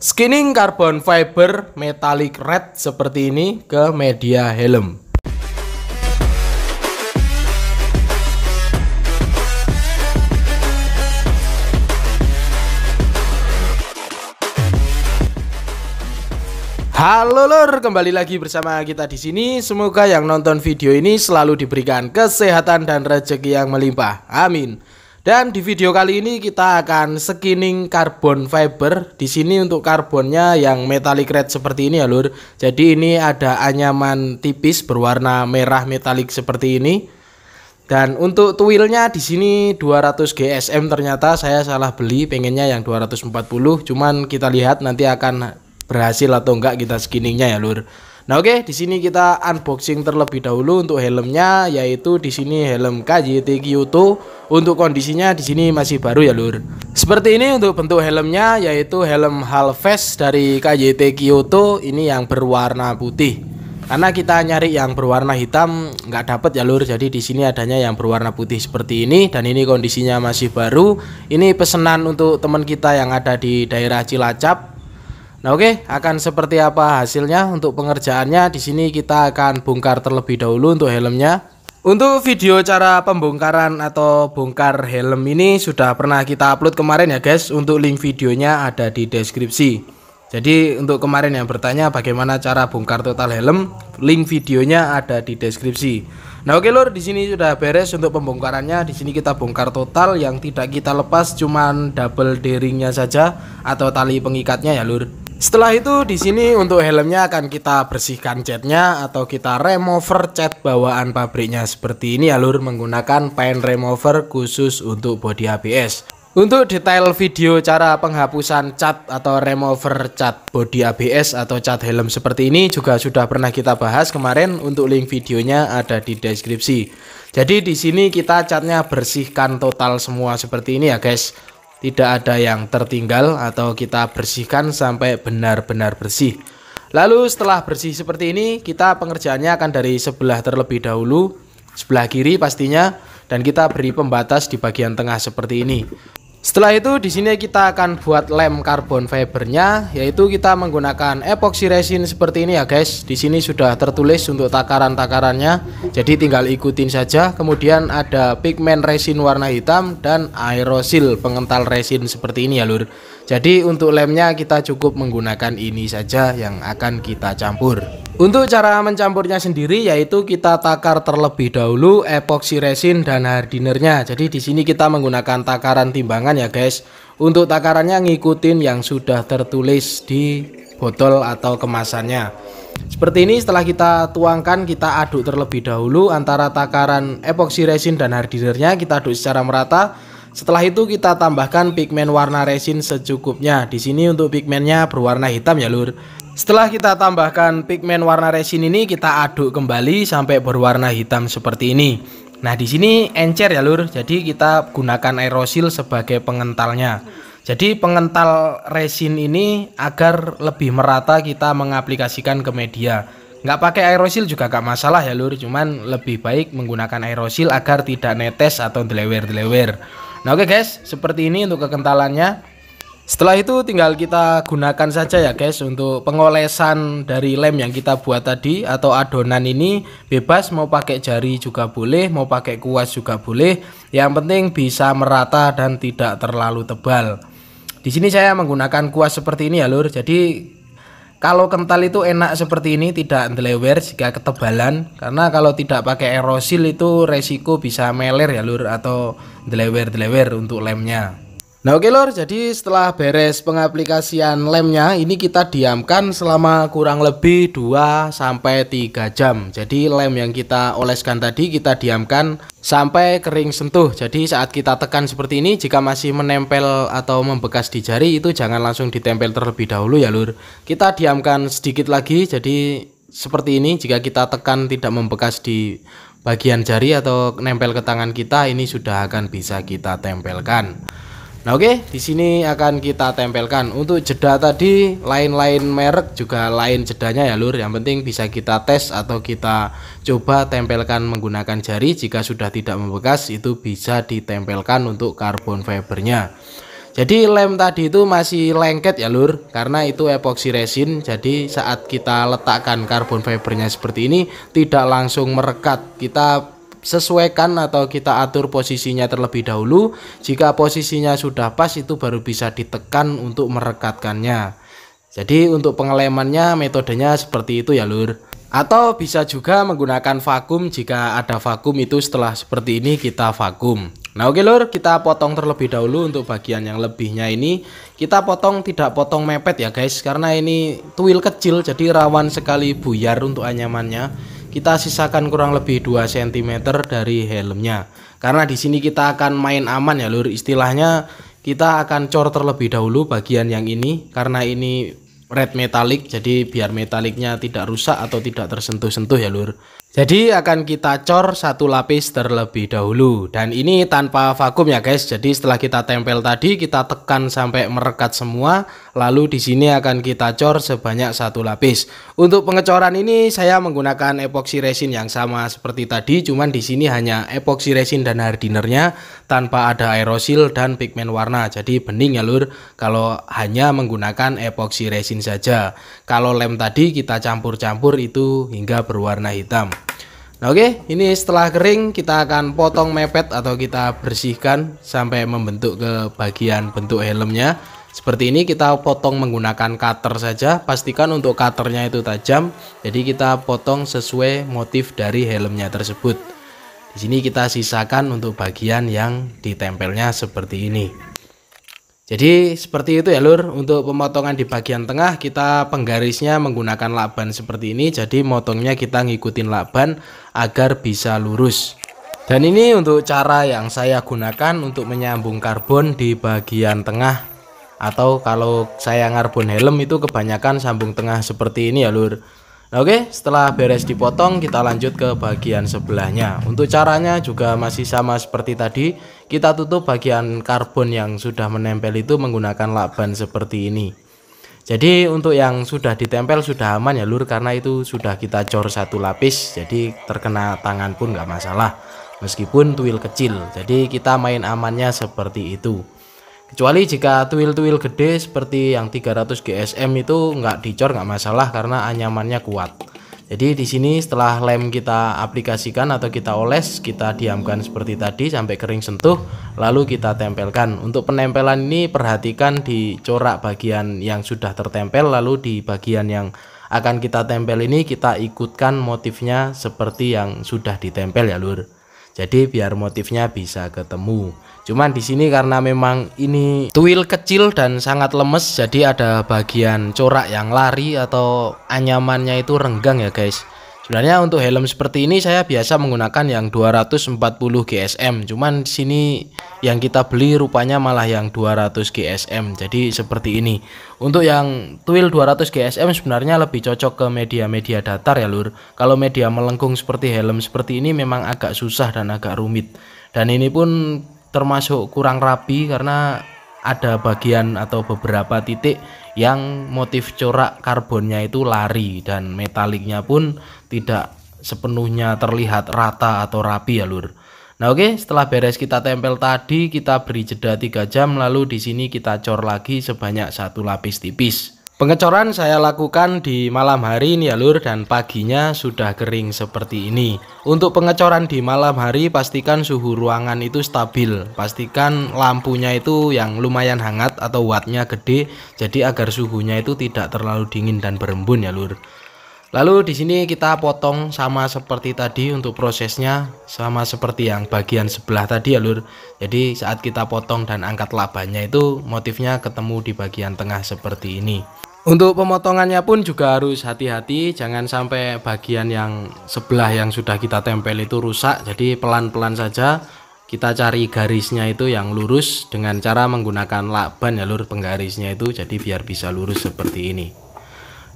Skinning carbon fiber metallic red seperti ini ke media helm. Halo lur, kembali lagi bersama kita di sini. Semoga yang nonton video ini selalu diberikan kesehatan dan rezeki yang melimpah. Amin. Dan di video kali ini kita akan skinning carbon fiber. Di sini untuk karbonnya yang metallic red seperti ini ya lur. Jadi ini ada anyaman tipis berwarna merah metalik seperti ini. Dan untuk tuilnya di sini 200 GSM, ternyata saya salah beli, pengennya yang 240. Cuman kita lihat nanti akan berhasil atau enggak kita skinningnya ya lur. Nah oke, di sini kita unboxing terlebih dahulu untuk helmnya, yaitu di sini helm KYT Kyoto. Untuk kondisinya di sini masih baru ya lur. Seperti ini untuk bentuk helmnya, yaitu helm half face dari KYT Kyoto. Ini yang berwarna putih. Karena kita nyari yang berwarna hitam nggak dapet ya lur. Jadi di sini adanya yang berwarna putih seperti ini, dan ini kondisinya masih baru. Ini pesanan untuk teman kita yang ada di daerah Cilacap. Nah oke, akan seperti apa hasilnya untuk pengerjaannya. Di sini kita akan bongkar terlebih dahulu untuk helmnya. Untuk video cara pembongkaran atau bongkar helm ini sudah pernah kita upload kemarin ya guys. Untuk link videonya ada di deskripsi. Jadi untuk kemarin yang bertanya bagaimana cara bongkar total helm, link videonya ada di deskripsi. Nah oke lur, di sini sudah beres untuk pembongkarannya. Di sini kita bongkar total, yang tidak kita lepas cuman double D-ringnya saja atau tali pengikatnya ya lur. Setelah itu di sini untuk helmnya akan kita bersihkan catnya atau kita remover cat bawaan pabriknya seperti ini ya lur, menggunakan paint remover khusus untuk bodi ABS. Untuk detail video cara penghapusan cat atau remover cat bodi ABS atau cat helm seperti ini juga sudah pernah kita bahas kemarin. Untuk link videonya ada di deskripsi. Jadi di sini kita catnya bersihkan total semua seperti ini ya guys. Tidak ada yang tertinggal atau kita bersihkan sampai benar-benar bersih. Lalu setelah bersih seperti ini, kita pengerjaannya akan dari sebelah terlebih dahulu, sebelah kiri pastinya, dan kita beri pembatas di bagian tengah seperti ini. Setelah itu di sini kita akan buat lem carbon fibernya, yaitu kita menggunakan epoxy resin seperti ini ya guys. Di sini sudah tertulis untuk takaran-takarannya, jadi tinggal ikutin saja. Kemudian ada pigmen resin warna hitam dan aerosil pengental resin seperti ini ya lur. Jadi untuk lemnya kita cukup menggunakan ini saja yang akan kita campur. Untuk cara mencampurnya sendiri yaitu kita takar terlebih dahulu epoxy resin dan hardinernya. Jadi di sini kita menggunakan takaran timbangan ya guys. Untuk takarannya ngikutin yang sudah tertulis di botol atau kemasannya. Seperti ini, setelah kita tuangkan, kita aduk terlebih dahulu antara takaran epoxy resin dan hardinernya, kita aduk secara merata. Setelah itu kita tambahkan pigmen warna resin secukupnya. Di sini untuk pigmennya berwarna hitam ya lur. Setelah kita tambahkan pigmen warna resin ini, kita aduk kembali sampai berwarna hitam seperti ini. Nah di sini encer ya lur. Jadi kita gunakan aerosil sebagai pengentalnya. Jadi pengental resin ini agar lebih merata kita mengaplikasikan ke media. Nggak pakai aerosil juga gak masalah ya lur. Cuman lebih baik menggunakan aerosil agar tidak netes atau delewer-delewer. Nah oke guys, seperti ini untuk kekentalannya. Setelah itu tinggal kita gunakan saja ya guys untuk pengolesan dari lem yang kita buat tadi atau adonan ini. Bebas, mau pakai jari juga boleh, mau pakai kuas juga boleh. Yang penting bisa merata dan tidak terlalu tebal. Di sini saya menggunakan kuas seperti ini ya lur. Jadi kalau kental itu enak seperti ini, tidak delewer jika ketebalan. Karena kalau tidak pakai aerosil itu resiko bisa meler ya lur, atau delewer-delewer untuk lemnya. Nah oke lor, jadi setelah beres pengaplikasian lemnya, ini kita diamkan selama kurang lebih 2-3 jam. Jadi lem yang kita oleskan tadi kita diamkan sampai kering sentuh. Jadi saat kita tekan seperti ini, jika masih menempel atau membekas di jari, itu jangan langsung ditempel terlebih dahulu ya lur. Kita diamkan sedikit lagi, jadi seperti ini. Jika kita tekan tidak membekas di bagian jari atau nempel ke tangan kita, ini sudah akan bisa kita tempelkan. Nah oke, di sini akan kita tempelkan. Untuk jeda tadi lain-lain merek juga lain jedanya ya lur. Yang penting bisa kita tes atau kita coba tempelkan menggunakan jari. Jika sudah tidak membekas, itu bisa ditempelkan untuk carbon fibernya. Jadi lem tadi itu masih lengket ya lur, karena itu epoxy resin. Jadi saat kita letakkan karbon fibernya seperti ini tidak langsung merekat. Kita sesuaikan atau kita atur posisinya terlebih dahulu. Jika posisinya sudah pas itu baru bisa ditekan untuk merekatkannya. Jadi untuk pengelemannya metodenya seperti itu ya lur. Atau bisa juga menggunakan vakum, jika ada vakum itu setelah seperti ini kita vakum. Nah oke lur, kita potong terlebih dahulu. Untuk bagian yang lebihnya ini kita potong, tidak potong mepet ya guys, karena ini tuil kecil jadi rawan sekali buyar untuk anyamannya. Kita sisakan kurang lebih 2 cm dari helmnya, karena di sini kita akan main aman ya lur. Istilahnya kita akan cor terlebih dahulu bagian yang ini, karena ini red metallic, jadi biar metaliknya tidak rusak atau tidak tersentuh-sentuh ya lur. Jadi akan kita cor 1 lapis terlebih dahulu, dan ini tanpa vakum ya guys. Jadi setelah kita tempel tadi kita tekan sampai merekat semua, lalu di sini akan kita cor sebanyak 1 lapis. Untuk pengecoran ini saya menggunakan epoxy resin yang sama seperti tadi, cuman di sini hanya epoxy resin dan hardinernya tanpa ada aerosil dan pigmen warna. Jadi bening ya lur kalau hanya menggunakan epoxy resin saja. Kalau lem tadi kita campur-campur itu hingga berwarna hitam. Nah oke, ini setelah kering kita akan potong mepet atau kita bersihkan sampai membentuk ke bagian bentuk helmnya. Seperti ini kita potong menggunakan cutter saja, pastikan untuk cutternya itu tajam. Jadi kita potong sesuai motif dari helmnya tersebut. Di sini kita sisakan untuk bagian yang ditempelnya seperti ini. Jadi seperti itu ya lur. Untuk pemotongan di bagian tengah kita penggarisnya menggunakan lakban seperti ini. Jadi motongnya kita ngikutin lakban agar bisa lurus. Dan ini untuk cara yang saya gunakan untuk menyambung karbon di bagian tengah. Atau kalau saya ngarbon helm itu kebanyakan sambung tengah seperti ini ya lur. Nah oke, setelah beres dipotong kita lanjut ke bagian sebelahnya. Untuk caranya juga masih sama seperti tadi. Kita tutup bagian karbon yang sudah menempel itu menggunakan lakban seperti ini. Jadi untuk yang sudah ditempel sudah aman ya lur, karena itu sudah kita cor 1 lapis. Jadi terkena tangan pun nggak masalah, meskipun tuil kecil. Jadi kita main amannya seperti itu. Kecuali jika tuil-tuil gede seperti yang 300 GSM itu nggak dicor nggak masalah, karena anyamannya kuat. Jadi di sini setelah lem kita aplikasikan atau kita oles, kita diamkan seperti tadi sampai kering sentuh, lalu kita tempelkan. Untuk penempelan ini perhatikan di corak bagian yang sudah tertempel, lalu di bagian yang akan kita tempel ini kita ikutkan motifnya seperti yang sudah ditempel ya lur. Jadi biar motifnya bisa ketemu. Cuman di sini karena memang ini tuil kecil dan sangat lemes, jadi ada bagian corak yang lari atau anyamannya itu renggang ya guys. Sebenarnya untuk helm seperti ini saya biasa menggunakan yang 240 GSM. Cuman di sini yang kita beli rupanya malah yang 200 GSM. Jadi seperti ini. Untuk yang tuil 200 GSM sebenarnya lebih cocok ke media-media datar ya lur. Kalau media melengkung seperti helm seperti ini memang agak susah dan agak rumit. Dan ini pun termasuk kurang rapi karena ada bagian atau beberapa titik yang motif corak karbonnya itu lari dan metaliknya pun tidak sepenuhnya terlihat rata atau rapi ya lur. Nah oke, setelah beres kita tempel tadi kita beri jeda 3 jam, lalu di sini kita cor lagi sebanyak 1 lapis tipis. Pengecoran saya lakukan di malam hari ini ya lur, dan paginya sudah kering seperti ini. Untuk pengecoran di malam hari pastikan suhu ruangan itu stabil. Pastikan lampunya itu yang lumayan hangat atau wattnya gede, jadi agar suhunya itu tidak terlalu dingin dan berembun ya lur. Lalu di sini kita potong sama seperti tadi untuk prosesnya, sama seperti yang bagian sebelah tadi ya lur. Jadi saat kita potong dan angkat labanya itu motifnya ketemu di bagian tengah seperti ini. Untuk pemotongannya pun juga harus hati-hati, jangan sampai bagian yang sebelah yang sudah kita tempel itu rusak. Jadi pelan-pelan saja kita cari garisnya itu yang lurus dengan cara menggunakan lakban ya lur, penggarisnya itu, jadi biar bisa lurus seperti ini.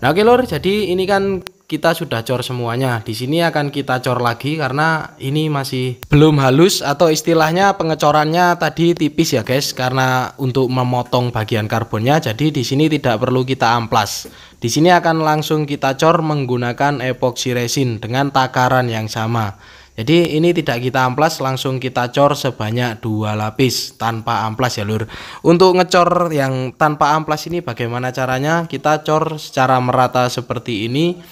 Nah oke lur, jadi ini kan kita sudah cor semuanya. Di sini akan kita cor lagi karena ini masih belum halus, atau istilahnya pengecorannya tadi tipis ya guys, karena untuk memotong bagian karbonnya. Jadi di sini tidak perlu kita amplas. Di sini akan langsung kita cor menggunakan epoxy resin dengan takaran yang sama. Jadi ini tidak kita amplas, langsung kita cor sebanyak 2 lapis tanpa amplas ya lur. Untuk ngecor yang tanpa amplas ini bagaimana caranya? Kita cor secara merata seperti ini.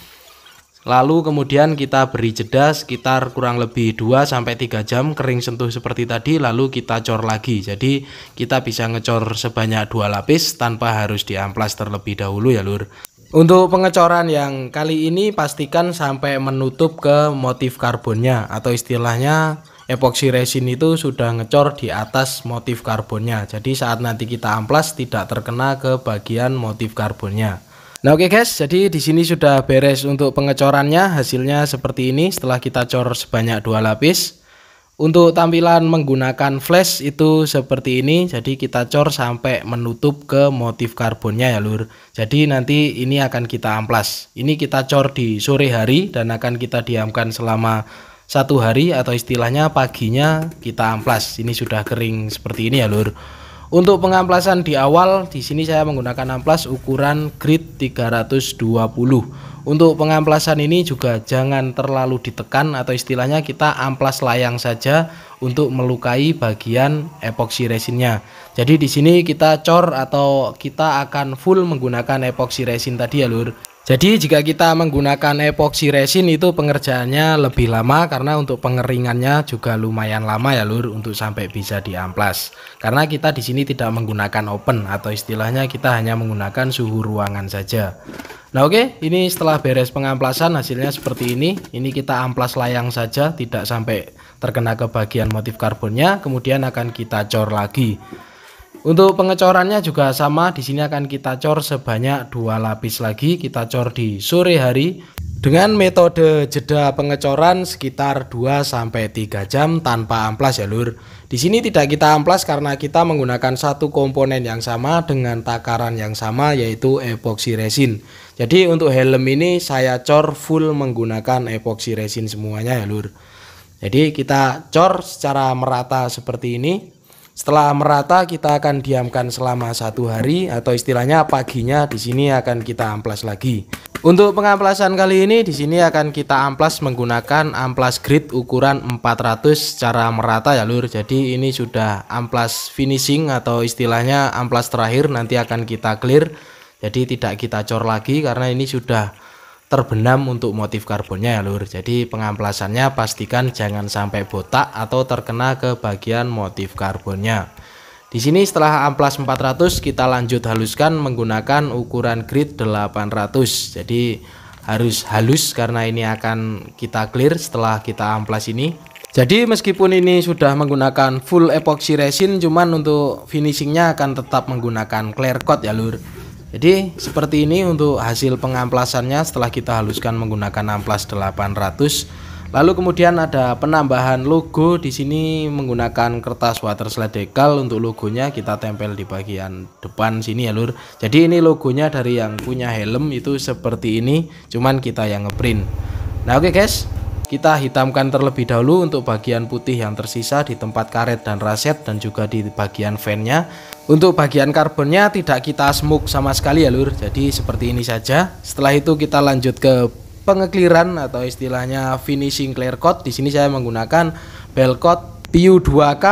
Lalu kemudian kita beri jeda sekitar kurang lebih 2-3 jam kering sentuh seperti tadi, lalu kita cor lagi. Jadi kita bisa ngecor sebanyak 2 lapis tanpa harus diamplas terlebih dahulu ya lur. Untuk pengecoran yang kali ini pastikan sampai menutup ke motif karbonnya, atau istilahnya epoxy resin itu sudah ngecor di atas motif karbonnya. Jadi saat nanti kita amplas tidak terkena ke bagian motif karbonnya. Nah oke guys, jadi di sini sudah beres untuk pengecorannya. Hasilnya seperti ini setelah kita cor sebanyak 2 lapis. Untuk tampilan menggunakan flash itu seperti ini. Jadi kita cor sampai menutup ke motif karbonnya ya lur. Jadi nanti ini akan kita amplas. Ini kita cor di sore hari dan akan kita diamkan selama 1 hari, atau istilahnya paginya kita amplas. Ini sudah kering seperti ini ya lur. Untuk pengamplasan di awal, di sini saya menggunakan amplas ukuran grit 320. Untuk pengamplasan ini juga jangan terlalu ditekan, atau istilahnya kita amplas layang saja untuk melukai bagian epoxy resinnya. Jadi di sini kita cor atau kita akan full menggunakan epoxy resin tadi ya lur. Jadi jika kita menggunakan epoxy resin itu pengerjaannya lebih lama, karena untuk pengeringannya juga lumayan lama ya lur untuk sampai bisa diamplas. Karena kita di sini tidak menggunakan open, atau istilahnya kita hanya menggunakan suhu ruangan saja. Nah oke, ini setelah beres pengamplasan hasilnya seperti ini. Ini kita amplas layang saja, tidak sampai terkena ke bagian motif karbonnya. Kemudian akan kita cor lagi. Untuk pengecorannya juga sama, di sini akan kita cor sebanyak 2 lapis lagi. Kita cor di sore hari dengan metode jeda pengecoran sekitar 2-3 jam tanpa amplas ya lur. Di sini tidak kita amplas karena kita menggunakan satu komponen yang sama dengan takaran yang sama, yaitu epoxy resin. Jadi untuk helm ini saya cor full menggunakan epoxy resin semuanya ya lur. Jadi kita cor secara merata seperti ini. Setelah merata kita akan diamkan selama 1 hari, atau istilahnya paginya di sini akan kita amplas lagi. Untuk pengamplasan kali ini di sini akan kita amplas menggunakan amplas grit ukuran 400 secara merata ya lur. Jadi ini sudah amplas finishing, atau istilahnya amplas terakhir, nanti akan kita clear. Jadi tidak kita cor lagi karena ini sudah terbenam untuk motif karbonnya ya lur. Jadi pengamplasannya pastikan jangan sampai botak atau terkena ke bagian motif karbonnya. Di sini setelah amplas 400 kita lanjut haluskan menggunakan ukuran grit 800. Jadi harus halus karena ini akan kita clear setelah kita amplas ini. Jadi meskipun ini sudah menggunakan full epoxy resin, cuman untuk finishingnya akan tetap menggunakan clear coat ya lur. Jadi seperti ini untuk hasil pengamplasannya setelah kita haluskan menggunakan amplas 800. Lalu kemudian ada penambahan logo di sini menggunakan kertas water slide decal. Untuk logonya kita tempel di bagian depan sini ya lur. Jadi ini logonya dari yang punya helm itu seperti ini, cuman kita yang ngeprint. Nah oke guys, kita hitamkan terlebih dahulu untuk bagian putih yang tersisa di tempat karet dan raset, dan juga di bagian fan-nya. Untuk bagian karbonnya tidak kita smoke sama sekali ya lur. Jadi seperti ini saja. Setelah itu kita lanjut ke pengekliran atau istilahnya finishing clear coat. Di sini saya menggunakan Belcoat PU 2K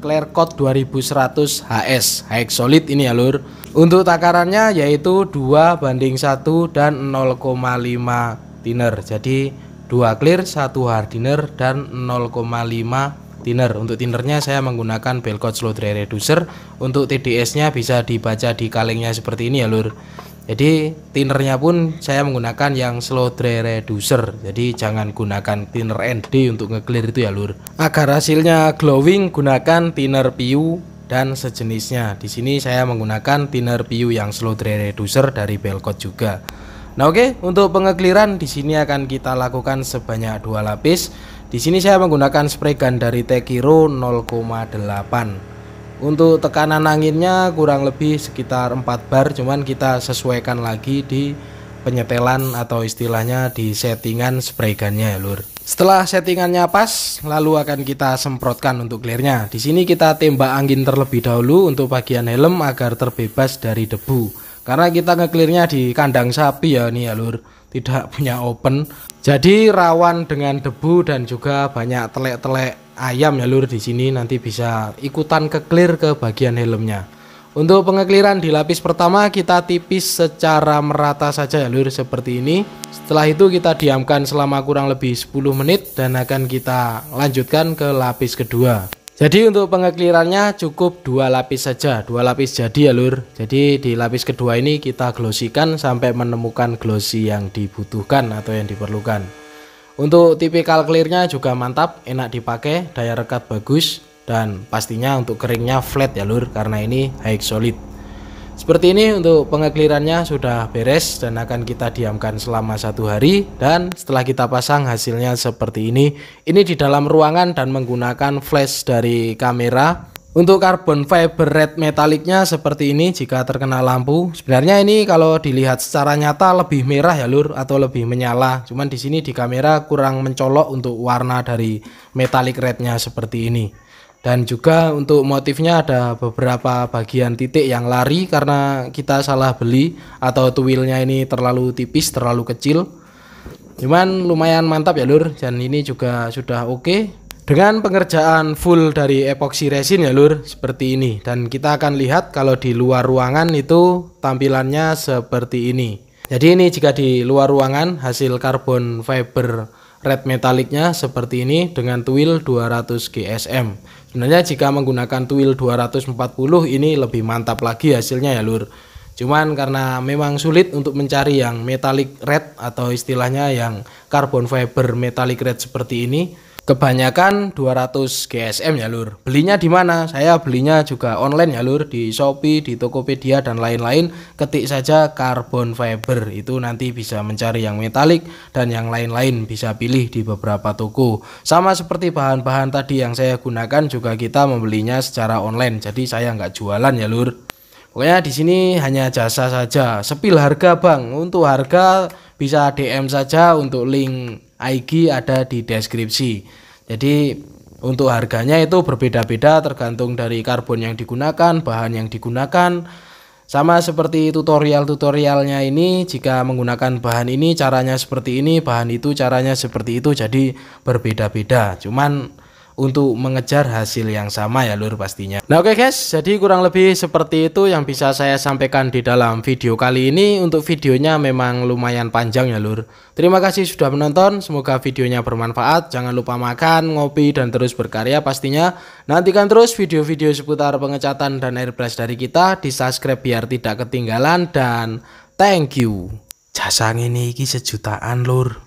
Clear Coat 2100 HS high solid ini ya lur. Untuk takarannya yaitu 2:1 dan 0,5 thinner. Jadi 2 clear, 1 hardener, dan 0,5 thinner. Untuk thinnernya saya menggunakan Belcoat Slow Dry Reducer. Untuk TDS nya bisa dibaca di kalengnya seperti ini ya lur. Jadi thinnernya pun saya menggunakan yang Slow Dry Reducer. Jadi jangan gunakan thinner ND untuk nge-clear itu ya lur. Agar hasilnya glowing gunakan thinner PU dan sejenisnya. Di sini saya menggunakan thinner PU yang Slow Dry Reducer dari Belcoat juga. Nah oke, untuk pengekliran di sini akan kita lakukan sebanyak 2 lapis. Di sini saya menggunakan spray gun dari Tekiro 0,8. Untuk tekanan anginnya kurang lebih sekitar 4 bar, cuman kita sesuaikan lagi di penyetelan atau istilahnya di settingan spray gunnya ya lur. Setelah settingannya pas, lalu akan kita semprotkan untuk clearnya. Di sini kita tembak angin terlebih dahulu untuk bagian helm agar terbebas dari debu. Karena kita nge-clearnya di kandang sapi ya nih ya lur. tidak punya open. Jadi rawan dengan debu dan juga banyak telek-telek ayam ya lur di sini, nanti bisa ikutan ke-clear ke bagian helmnya. Untuk pengekliran di lapis pertama kita tipis secara merata saja ya lur seperti ini. Setelah itu kita diamkan selama kurang lebih 10 menit dan akan kita lanjutkan ke lapis kedua. Jadi untuk pengeklirannya cukup 2 lapis saja, 2 lapis jadi ya lur. Jadi di lapis kedua ini kita glossikan sampai menemukan glossy yang dibutuhkan atau yang diperlukan. Untuk tipikal clearnya juga mantap, enak dipakai, daya rekat bagus, dan pastinya untuk keringnya flat ya lur, karena ini high solid. Seperti ini untuk pengeklirannya sudah beres dan akan kita diamkan selama 1 hari, dan setelah kita pasang hasilnya seperti ini. Ini di dalam ruangan dan menggunakan flash dari kamera. Untuk carbon fiber red metaliknya seperti ini jika terkena lampu. Sebenarnya ini kalau dilihat secara nyata lebih merah ya lur, atau lebih menyala. Cuman di sini di kamera kurang mencolok untuk warna dari metallic rednya seperti ini. Dan juga untuk motifnya ada beberapa bagian titik yang lari karena kita salah beli atau tuwilnya ini terlalu tipis, terlalu kecil. Cuman lumayan mantap ya lur, dan ini juga sudah oke. Dengan pengerjaan full dari epoxy resin ya lur, seperti ini. Dan kita akan lihat kalau di luar ruangan itu tampilannya seperti ini. Jadi ini jika di luar ruangan hasil carbon fiber red metaliknya seperti ini dengan tuwil 200 GSM. Sebenarnya jika menggunakan tuwil 240 ini lebih mantap lagi hasilnya ya lur. Cuman karena memang sulit untuk mencari yang metallic red atau istilahnya yang carbon fiber metallic red seperti ini, kebanyakan 200 GSM ya lur. Belinya di mana? Saya belinya juga online ya lur, di Shopee, di Tokopedia dan lain-lain. Ketik saja carbon fiber, itu nanti bisa mencari yang metalik dan yang lain-lain bisa pilih di beberapa toko. Sama seperti bahan-bahan tadi yang saya gunakan juga kita membelinya secara online. Jadi saya nggak jualan ya lur. Pokoknya di sini hanya jasa saja. Sepil harga bang. Untuk harga bisa DM saja, untuk link IG ada di deskripsi. Jadi untuk harganya itu berbeda-beda tergantung dari karbon yang digunakan, bahan yang digunakan. Sama seperti tutorialnya ini, jika menggunakan bahan ini caranya seperti ini, bahan itu caranya seperti itu, jadi berbeda-beda. Cuman untuk mengejar hasil yang sama ya lur pastinya. Nah oke guys, jadi kurang lebih seperti itu yang bisa saya sampaikan di dalam video kali ini. Untuk videonya memang lumayan panjang ya lur. Terima kasih sudah menonton, semoga videonya bermanfaat. Jangan lupa makan, ngopi, dan terus berkarya pastinya. Nantikan terus video-video seputar pengecatan dan airbrush dari kita, di subscribe biar tidak ketinggalan, dan thank you. Jasa ini iki 1 jutaan lur.